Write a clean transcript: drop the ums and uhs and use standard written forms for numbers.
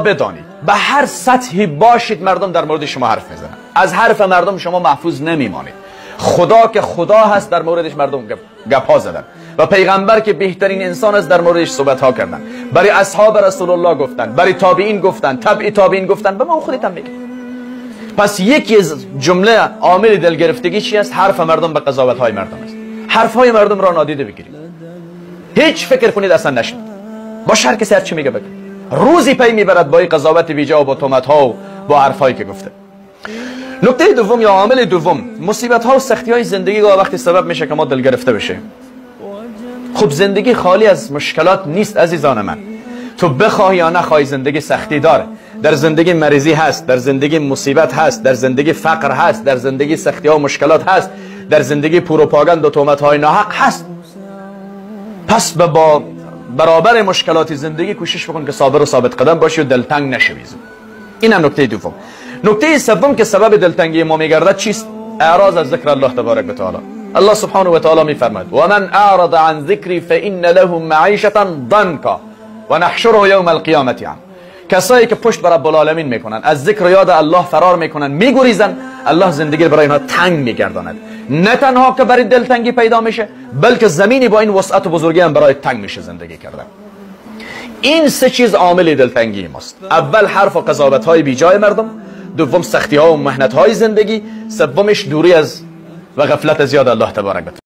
بدانید به هر سطحی باشید مردم در مورد شما حرف میزنن. از حرف مردم شما محفوظ نمیمانید. خدا که خدا هست در موردش مردم گپ ها زدن و پیغمبر که بهترین انسان است در موردش صحبت ها کردن. برای اصحاب رسول الله گفتن، برای تابعین گفتن، تبع تابعین گفتن، به ما خودت هم میگی. پس یکی از جمله عامل دلگرفتگی چی است؟ حرف مردم به قضاوت های مردم است. حرف های مردم را نادیده بگیرید. هیچ فکر کنید اصلا نشنید. با هر کسی هر چی میگه بگید. روزی پی میبرد با این قضاوت بیجا و با تهمت ها و با حرف هایی که گفته. نکته دوم یا عامل دوم، مصیبت ها و سختی های زندگی وقتی سبب میشه که ما دلگرفته بشه. خب زندگی خالی از مشکلات نیست عزیزان من. تو بخوای یا نخوای زندگی سختی داره. در زندگی مریضی هست، در زندگی مصیبت هست، در زندگی فقر هست، در زندگی سختی ها و مشکلات هست، در زندگی پروپاگاند و تهمت های ناحق هست. پس با برابر مشکلات زندگی کوشش بکن که صابر و ثابت قدم باشی و دلتنگ نشوی. این هم نکته دوم. نکته سوم که سبب دلتنگی ما میگردد چیست؟ اعراض از ذکر الله تبارک و تعالی. الله سبحانه و تعالی میفرماید و من اعرض عن ذکری فان له معیشة ضنکا و نحشره یوم القیامة عام. کسایی که پشت بر رب العالمین میکنن، از ذکر یاد الله فرار میکنن، میگریزن، الله زندگی برای اینها تنگ میگرداند. نه تنها که برای دلتنگی پیدا میشه، بلکه زمینی با این وسعت و بزرگی هم برای تنگ میشه زندگی کردن. این سه چیز عامل دلتنگی ماست. اول حرف و قضاوت های بیجای مردم، دوم سختی ها و محنت های زندگی، سومش دوری از و غفلت از یاد الله تبارک و تعالی.